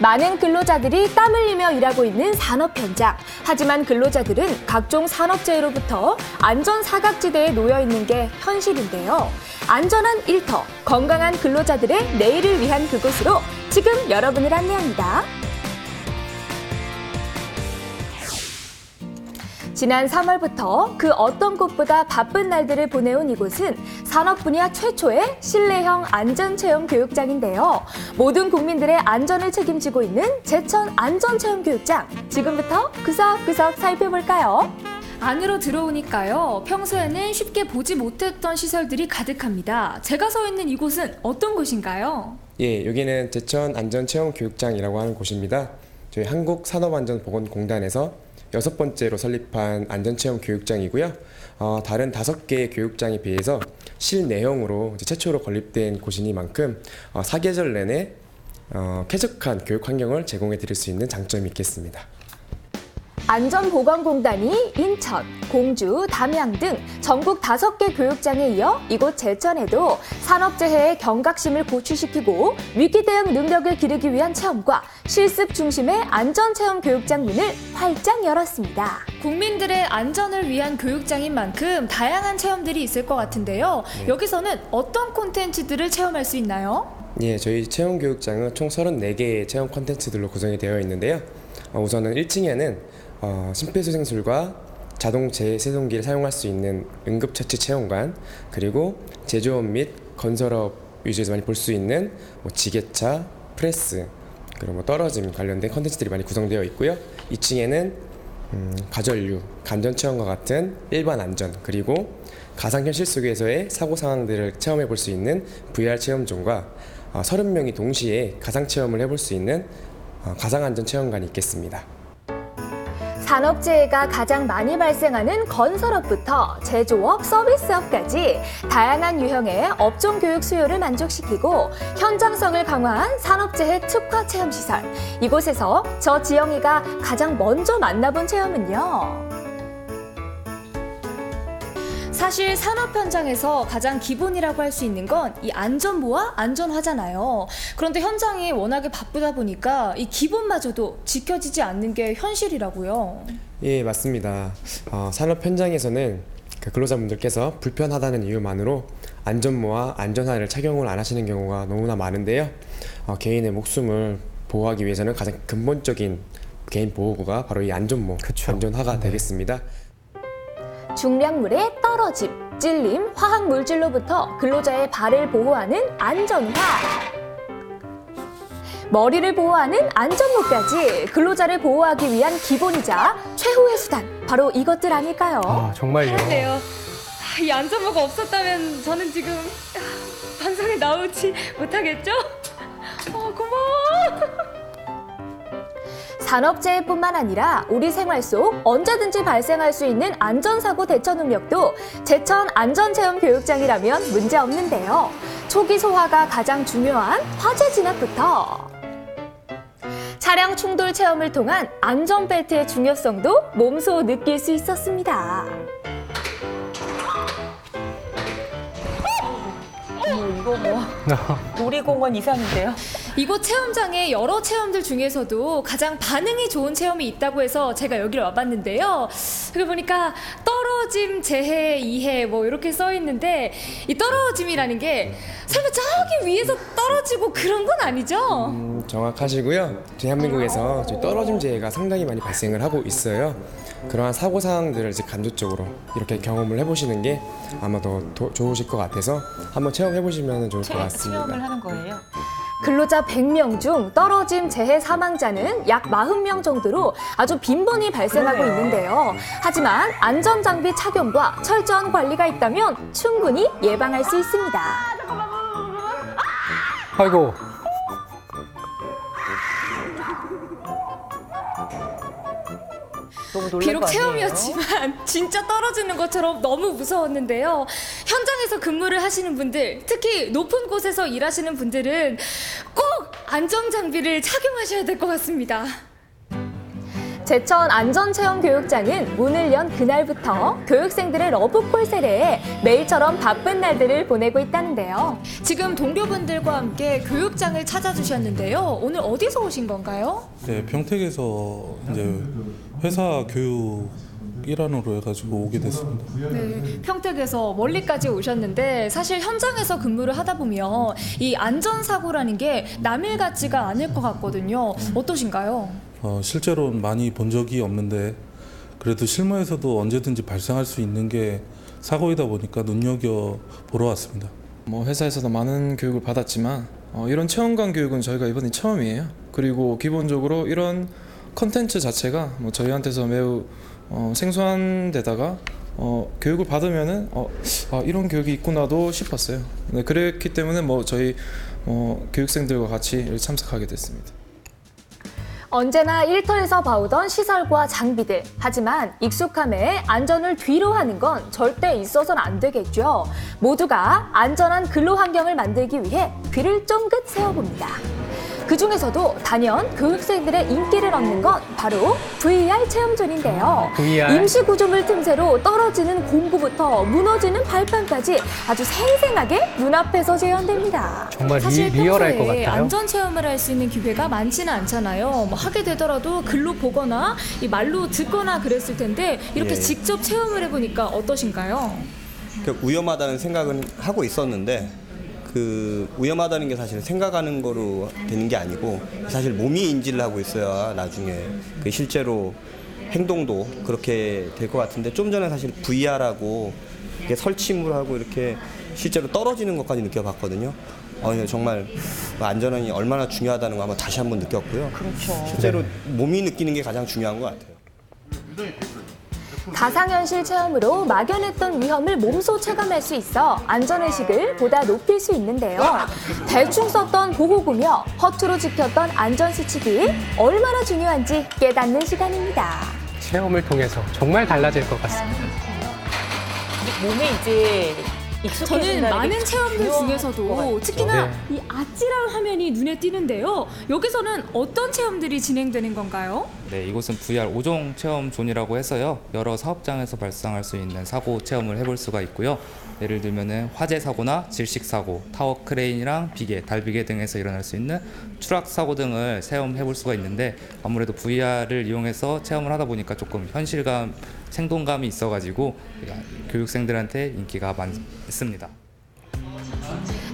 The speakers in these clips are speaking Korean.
많은 근로자들이 땀 흘리며 일하고 있는 산업 현장. 하지만 근로자들은 각종 산업재해로부터 안전 사각지대에 놓여 있는 게 현실인데요. 안전한 일터, 건강한 근로자들의 내일을 위한 그곳으로 지금 여러분을 안내합니다. 지난 3월부터 그 어떤 곳보다 바쁜 날들을 보내온 이곳은 산업 분야 최초의 실내형 안전체험 교육장인데요. 모든 국민들의 안전을 책임지고 있는 제천 안전체험교육장. 지금부터 구석구석 살펴볼까요? 안으로 들어오니까요. 평소에는 쉽게 보지 못했던 시설들이 가득합니다. 제가 서 있는 이곳은 어떤 곳인가요? 예, 여기는 제천 안전체험교육장이라고 하는 곳입니다. 저희 한국산업안전보건공단에서 6번째로 설립한 안전체험 교육장이고요. 다른 5개의 교육장에 비해서 실내형으로 최초로 건립된 곳이니만큼 사계절 내내 쾌적한 교육 환경을 제공해 드릴 수 있는 장점이 있겠습니다. 안전보건공단이 인천, 공주, 담양 등 전국 5개 교육장에 이어 이곳 제천에도 산업재해의 경각심을 고취시키고 위기 대응 능력을 기르기 위한 체험과 실습 중심의 안전체험 교육장 문을 활짝 열었습니다. 국민들의 안전을 위한 교육장인 만큼 다양한 체험들이 있을 것 같은데요. 여기서는 어떤 콘텐츠들을 체험할 수 있나요? 예, 저희 체험 교육장은 총 34개의 체험 콘텐츠들로 구성이 되어 있는데요. 우선은 1층에는 심폐소생술과 자동 재세동기를 사용할 수 있는 응급처치 체험관, 그리고 제조업 및 건설업 위주에서 많이 볼 수 있는 지게차, 프레스, 그리고 떨어짐 관련된 컨텐츠들이 많이 구성되어 있고요. 2층에는 가전류, 간전체험과 같은 일반 안전, 그리고 가상현실 속에서의 사고 상황들을 체험해 볼 수 있는 VR 체험존과 30명이 동시에 가상체험을 해볼 수 있는 가상안전체험관이 있겠습니다. 산업재해가 가장 많이 발생하는 건설업부터 제조업, 서비스업까지 다양한 유형의 업종 교육 수요를 만족시키고 현장성을 강화한 산업재해 특화 체험시설. 이곳에서 저 지영이가 가장 먼저 만나본 체험은요. 사실 산업 현장에서 가장 기본이라고 할 수 있는 건 이 안전모와 안전화잖아요. 그런데 현장이 워낙에 바쁘다 보니까 이 기본마저도 지켜지지 않는 게 현실이라고요. 예, 맞습니다. 산업 현장에서는 근로자분들께서 불편하다는 이유만으로 안전모와 안전화를 착용을 안 하시는 경우가 너무나 많은데요. 개인의 목숨을 보호하기 위해서는 가장 근본적인 개인 보호구가 바로 이 안전모, 안전화가 되겠습니다. 중량물의 떨어짐, 찔림, 화학물질로부터 근로자의 발을 보호하는 안전화. 머리를 보호하는 안전모까지 근로자를 보호하기 위한 기본이자 최후의 수단. 바로 이것들 아닐까요? 정말요. 그런데요. 이 안전모가 없었다면 저는 지금 방송에 나오지 못하겠죠? 고마워. 산업재해뿐만 아니라 우리 생활 속 언제든지 발생할 수 있는 안전사고 대처 능력도 제천 안전체험교육장이라면 문제없는데요. 초기 소화가 가장 중요한 화재 진압부터 차량 충돌 체험을 통한 안전벨트의 중요성도 몸소 느낄 수 있었습니다. 이거 놀이공원 이상인데요? 이곳 체험장의 여러 체험들 중에서도 가장 반응이 좋은 체험이 있다고 해서 제가 여기를 와봤는데요. 여기 보니까 떨어짐, 재해, 이해 이렇게 써 있는데 이 떨어짐이라는 게 설마 저기 위에서 떨어지고 그런 건 아니죠? 정확하시고요. 대한민국에서 떨어짐 재해가 상당히 많이 발생을 하고 있어요. 그러한 사고 상황들을 간접적으로 이렇게 경험을 해보시는 게 아마 더 좋으실 것 같아서 한번 체험해보시면 좋을 것 같습니다. 체험을 하는 거예요? 근로자 100명 중 떨어짐 재해 사망자는 약 40명 정도로 아주 빈번히 발생하고 있는데요. 하지만 안전장비 착용과 철저한 관리가 있다면 충분히 예방할 수 있습니다. 아이고. 너무 놀랄 비록 거 아니에요? 체험이었지만 진짜 떨어지는 것처럼 너무 무서웠는데요. 현장에서 근무를 하시는 분들, 특히 높은 곳에서 일하시는 분들은 꼭 안전장비를 착용하셔야 될 것 같습니다. 제천 안전체험교육장은 문을 연 그날부터 교육생들의 러브콜 세례에 매일처럼 바쁜 날들을 보내고 있다는데요. 지금 동료분들과 함께 교육장을 찾아주셨는데요. 오늘 어디서 오신 건가요? 네, 평택에서 이제 회사 교육 일환으로 해가지고 오게 됐습니다. 네, 평택에서 멀리까지 오셨는데 사실 현장에서 근무를 하다 보면 이 안전사고라는 게 남일 같지가 않을 것 같거든요. 어떠신가요? 실제로는 많이 본 적이 없는데 그래도 실무에서도 언제든지 발생할 수 있는 게 사고이다 보니까 눈여겨 보러 왔습니다. 회사에서도 많은 교육을 받았지만 이런 체험관 교육은 저희가 이번이 처음이에요. 그리고 기본적으로 이런 컨텐츠 자체가 저희한테서 매우 생소한 데다가 교육을 받으면은 이런 교육이 있구나도 싶었어요. 네, 그랬기 때문에 저희 교육생들과 같이 참석하게 됐습니다. 언제나 일터에서 봐오던 시설과 장비들. 하지만 익숙함에 안전을 뒤로 하는 건 절대 있어서는 안 되겠죠. 모두가 안전한 근로 환경을 만들기 위해 귀를 쫑긋 세워봅니다. 그중에서도 단연 교육생들의 인기를 얻는 건 바로 VR 체험존인데요. VR. 임시 구조물 틈새로 떨어지는 공구부터 무너지는 발판까지 아주 생생하게 눈앞에서 재현됩니다. 정말 사실 리얼할 것 평소에 같아요. 안전 체험을 할 수 있는 기회가 많지는 않잖아요. 하게 되더라도 글로 보거나 이 말로 듣거나 그랬을 텐데 이렇게 예. 직접 체험을 해보니까 어떠신가요? 위험하다는 생각은 하고 있었는데 그 위험하다는 게 사실 생각하는 거로 되는 게 아니고 사실 몸이 인지를 하고 있어야 나중에 그 실제로 행동도 그렇게 될 것 같은데 좀 전에 사실 VR하고 이렇게 설치물하고 이렇게 실제로 떨어지는 것까지 느껴봤거든요. 정말 안전이 얼마나 중요하다는 거 한번 다시 한번 느꼈고요. 그렇죠. 실제로 몸이 느끼는 게 가장 중요한 것 같아요. 가상현실 체험으로 막연했던 위험을 몸소 체감할 수 있어 안전의식을 보다 높일 수 있는데요. 대충 썼던 보호구며 허투루 지켰던 안전수칙이 얼마나 중요한지 깨닫는 시간입니다. 체험을 통해서 정말 달라질 것 같습니다. 몸에 이제 저는 익숙해진다는 많은 게 체험들 중요한 것 중에서도 같아요. 특히나 네. 이 아찔한 화면이 눈에 띄는데요. 여기서는 어떤 체험들이 진행되는 건가요? 네, 이곳은 VR 5종 체험 존이라고 해서요. 여러 사업장에서 발생할 수 있는 사고 체험을 해볼 수가 있고요. 예를 들면은 화재 사고나 질식 사고, 타워 크레인이랑 비계, 달비계 등에서 일어날 수 있는 추락 사고 등을 체험해 볼 수가 있는데 아무래도 VR을 이용해서 체험을 하다 보니까 조금 현실감, 생동감이 있어가지고 교육생들한테 인기가 많습니다.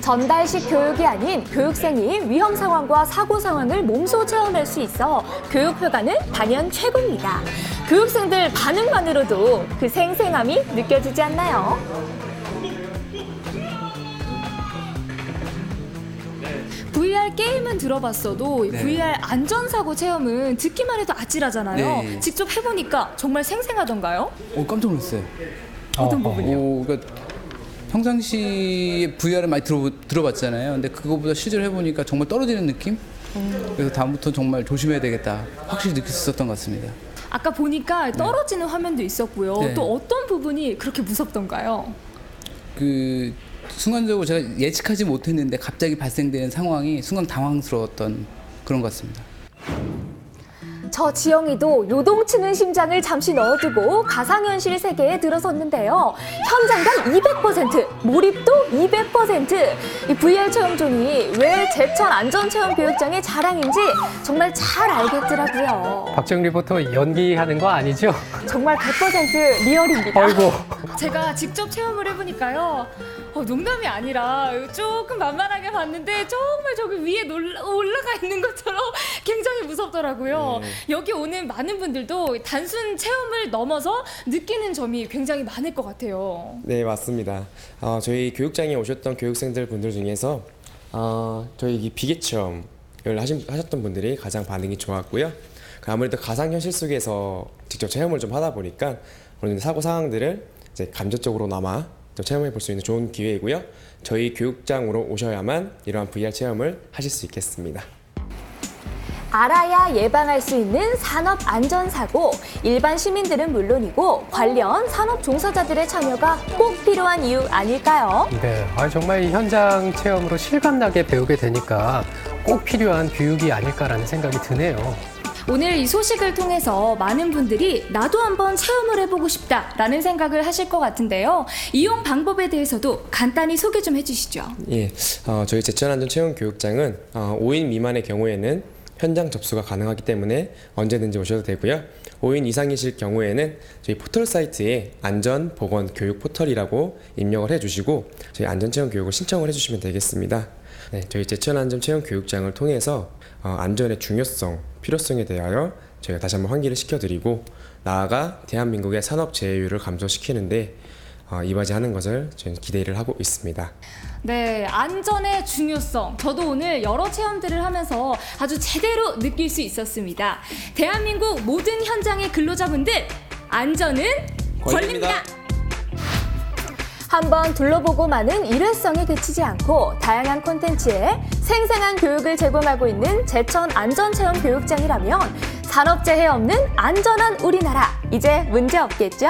전달식 교육이 아닌 교육생이 위험 상황과 사고 상황을 몸소 체험할 수 있어 교육 효과는 단연 최고입니다. 교육생들 반응만으로도 그 생생함이 느껴지지 않나요? VR 게임은 들어봤어도 이 VR 안전사고 체험은 듣기만 해도 아찔하잖아요. 네. 직접 해보니까 정말 생생하던가요? 깜짝 놀랐어요. 어떤 부분이요? 그러니까 평상시에 VR을 많이 들어봤잖아요. 근데 그거보다 실제로 해보니까 정말 떨어지는 느낌? 그래서 다음부터 정말 조심해야 되겠다. 확실히 느낄 수 있었던 것 같습니다. 아까 보니까 떨어지는 화면도 있었고요. 네. 또 어떤 부분이 그렇게 무섭던가요? 순간적으로 제가 예측하지 못했는데 갑자기 발생되는 상황이 순간 당황스러웠던 그런 것 같습니다. 저 지영이도 요동치는 심장을 잠시 넣어두고 가상현실 세계에 들어섰는데요. 현장감 200%, 몰입도 200%. 이 VR 체험존이 왜 제천 안전체험교육장의 자랑인지 정말 잘 알겠더라고요. 박정 리포터 연기하는 거 아니죠? 정말 100% 리얼입니다. 아이고. 제가 직접 체험을 해보니까요. 농담이 아니라 조금 만만하게 봤는데 정말 저기 위에 올라가 있는 것처럼 굉장히 무섭더라고요. 여기 오는 많은 분들도 단순 체험을 넘어서 느끼는 점이 굉장히 많을 것 같아요. 네, 맞습니다. 저희 교육장에 오셨던 교육생들 분들 중에서 저희 이 비계 체험을 하셨던 분들이 가장 반응이 좋았고요. 아무래도 가상현실 속에서 직접 체험을 좀 하다 보니까 그런 사고 상황들을 이제 감정적으로나마 또 체험해 볼 수 있는 좋은 기회이고요. 저희 교육장으로 오셔야만 이러한 VR 체험을 하실 수 있겠습니다. 알아야 예방할 수 있는 산업 안전사고, 일반 시민들은 물론이고 관련 산업 종사자들의 참여가 꼭 필요한 이유 아닐까요? 네, 정말 이 현장 체험으로 실감나게 배우게 되니까 꼭 필요한 교육이 아닐까라는 생각이 드네요. 오늘 이 소식을 통해서 많은 분들이 나도 한번 체험을 해보고 싶다라는 생각을 하실 것 같은데요. 이용 방법에 대해서도 간단히 소개 좀 해주시죠. 예, 저희 제천안전체험교육장은 5인 미만의 경우에는 현장 접수가 가능하기 때문에 언제든지 오셔도 되고요. 5인 이상이실 경우에는 저희 포털 사이트에 안전보건교육포털이라고 입력을 해주시고 저희 안전체험교육을 신청을 해주시면 되겠습니다. 네, 저희 제천안전체험교육장을 통해서 안전의 중요성, 필요성에 대하여 저희가 다시 한번 환기를 시켜드리고 나아가 대한민국의 산업재해율을 감소시키는데 이바지하는 것을 저희는 기대를 하고 있습니다. 네, 안전의 중요성. 저도 오늘 여러 체험들을 하면서 아주 제대로 느낄 수 있었습니다. 대한민국 모든 현장의 근로자분들, 안전은 권리입니다. 한번 둘러보고만은 일회성에 그치지 않고 다양한 콘텐츠에 생생한 교육을 제공하고 있는 제천 안전체험교육장이라면 산업재해 없는 안전한 우리나라, 이제 문제 없겠죠?